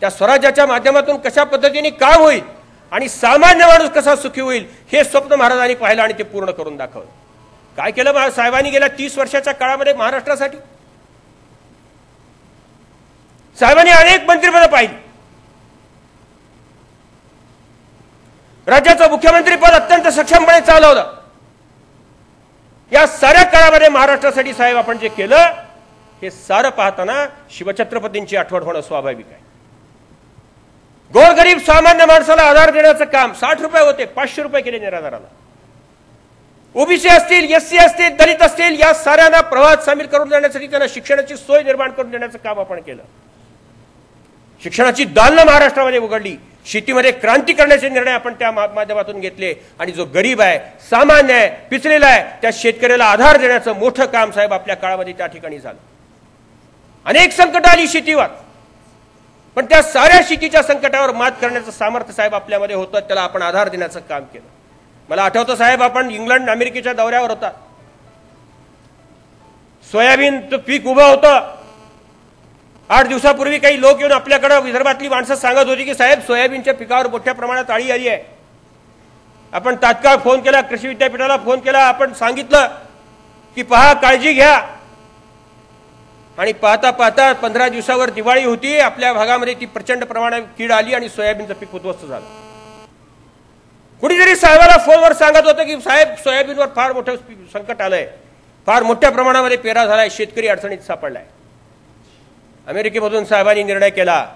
त्या स्वराज्याच्या माध्यमातून कशा पद्धतीने काम होईल आणि सामान्य माणूस कसा सुखी होईल हे स्वप्न महाराजांनी पाहिलं आणि ते पूर्ण करून दाखवलं. काय केलं साहेबांनी गेल्या 30 वर्षाच्या काळामध्ये महाराष्ट्रासाठी? साहेबांनी अनेक मंत्रिपद पाहिली. राज्याचं मुख्यमंत्रीपद अत्यंत सक्षमपणे चालवलं. या साऱ्या काळामध्ये महाराष्ट्रासाठी साहेब आपण जे केलं हे सारं पाहताना शिवछत्रपतींची आठवण होणं स्वाभाविक आहे. गोरगरीब सामान्य माणसाला आधार देण्याचं काम 60 रुपये होते 500 रुपये केले निराधाराला. ओबीसी असतील, एससी असतील, दलित असतील, या साऱ्यांना प्रवाहात सामील करून देण्यासाठी त्यांना शिक्षणाची सोय निर्माण करून देण्याचं काम आपण केलं. शिक्षणाची दालनं महाराष्ट्रामध्ये उघडली. शेतीमध्ये क्रांती करण्याचे निर्णय आपण त्या माध्यमातून घेतले आणि जो गरीब आहे, सामान्य आहे, पिचलेला आहे, त्या शेतकऱ्याला आधार देण्याचं मोठं काम साहेब आपल्या काळामध्ये त्या ठिकाणी झालं. अनेक संकट आली शेतीवर, पण त्या साऱ्या शेतीच्या संकटावर मात करण्याचं सामर्थ्य साहेब आपल्यामध्ये होतं. त्याला आपण आधार देण्याचं काम केलं. मला आठवतं साहेब, आपण इंग्लंड अमेरिकेच्या दौऱ्यावर होता. सोयाबीनचं पीक उभं होतं. 8 दिवसापूर्वी काही लोक येऊन आपल्याकडे विदर्भातली माणसं सांगत होती की साहेब सोयाबीनच्या पिकावर मोठ्या प्रमाणात अळी आली आहे. आपण तात्काळ फोन केला, कृषी विद्यापीठाला फोन केला. आपण सांगितलं की पहा, काळजी घ्या. आणि पाहता पाहता 15 दिवसावर दिवाळी होती. आपल्या भागामध्ये ती प्रचंड प्रमाणात कीड आली आणि सोयाबीनचं पीक उद्ध्वस्त झालं. कुणीतरी साहेबाला फोनवर सांगत होतं की साहेब सोयाबीनवर फार मोठं संकट आलंय, फार मोठ्या प्रमाणामध्ये पेरा झालाय, शेतकरी अडचणीत सापडलाय. अमेरिकेमधून साहेबांनी निर्णय केला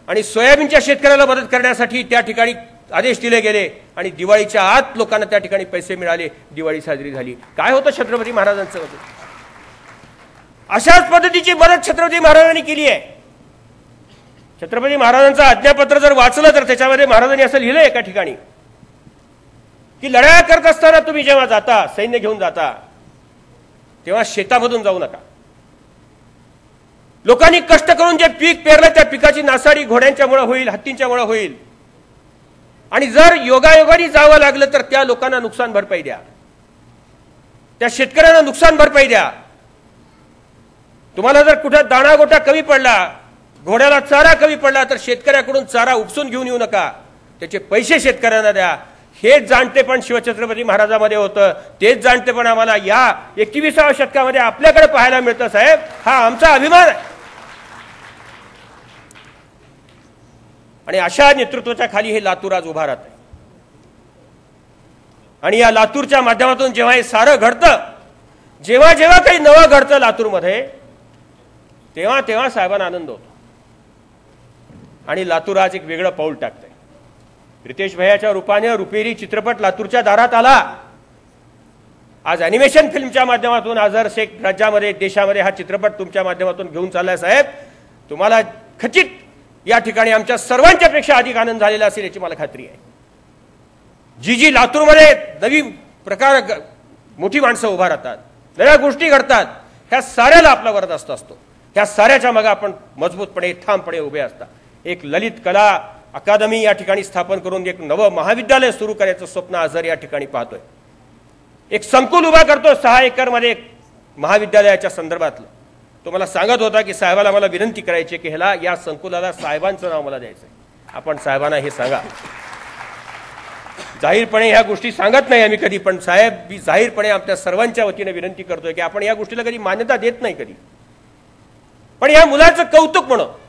आणि सोयाबीनच्या शेतकऱ्याला मदत करण्यासाठी त्या ठिकाणी आदेश दिले गेले आणि दिवाळीच्या आत लोकांना त्या ठिकाणी पैसे मिळाले. दिवाळी साजरी झाली. काय होतं छत्रपती महाराजांचं होतं? अशाच पद्धतीची मदत छत्रपती महाराजांनी केली आहे. छत्रपती महाराजांचं आज्ञापत्र जर वाचलं तर त्याच्यामध्ये महाराजांनी असं लिहिलं एका ठिकाणी की लढाया करत असताना तुम्ही जेव्हा जाता, सैन्य घेऊन जाता, तेव्हा शेतामधून जाऊ नका. लोकांनी कष्ट करून जे पीक पेरलं त्या पिकाची नासाडी घोड्यांच्यामुळे होईल, हत्तींच्यामुळे होईल. आणि जर योगायोगाने जावं लागलं तर त्या लोकांना नुकसान भरपाई द्या, त्या शेतकऱ्यांना नुकसान भरपाई द्या. तुम्हाला जर कुठे दाणा गोटा कमी पडला, घोड्याला चारा कमी पडला तर शेतकऱ्याकडून चारा उपसून घेऊन येऊ नका, त्याचे पैसे शेतकऱ्यांना द्या. हेच जाणते पण शिवछत्रपती महाराजांमध्ये होतं. तेच जाणते पण आम्हाला या 21व्या शतकामध्ये आपल्याकडे पाहायला मिळतं साहेब. हा आमचा अभिमान आहे. आणि अशा नेतृत्वाच्या खाली हे लातूर आज उभा राहत आहे. आणि या लातूरच्या माध्यमातून जेव्हा हे सारं घडतं, जेव्हा जेव्हा काही नवं घडतं लातूरमध्ये, तेव्हा तेव्हा साहेबांना आनंद होतो. आणि लातूर आज एक वेगळं पाऊल टाकतंय. रितेश भैयाच्या रूपाने रुपेरी चित्रपट लातूरच्या दारात आला. आज अॅनिमेशन फिल्मच्या माध्यमातून आझर शेख राज्यामध्ये, देशामध्ये हा चित्रपट तुमच्या माध्यमातून घेऊन चाललाय साहेब. तुम्हाला खचित या ठिकाणी आमच्या सर्वांच्या पेक्षा अधिक आनंद झालेला असेल याची मला खात्री आहे. जी लातूरमध्ये नवी प्रकार, मोठी माणसं उभा राहतात, नव्या गोष्टी घडतात, ह्या साऱ्याला आपला वरदहस्त असतो. ह्या साऱ्याच्या मागे आपण मजबूतपणे, ठामपणे उभे असता. एक ललित कला अकादमी या ठिकाणी स्थापन करून एक नवं महाविद्यालय सुरू करायचं स्वप्न आझर या ठिकाणी पाहतोय. एक संकुल उभा करतो 6 एकरमध्ये महाविद्यालयाच्या संदर्भातलं. तो मला सांगत होता की साहेबाला मला विनंती करायची की ह्याला, या संकुलाला साहेबांचं नाव मला द्यायचंय. आपण साहेबांना हे सांगा. जाहीरपणे ह्या गोष्टी सांगत नाही आम्ही कधी, पण साहेब मी जाहीरपणे आपल्या सर्वांच्या वतीने विनंती करतोय की आपण या गोष्टीला कधी मान्यता देत नाही कधी, पण या मुलाचं कौतुक म्हणून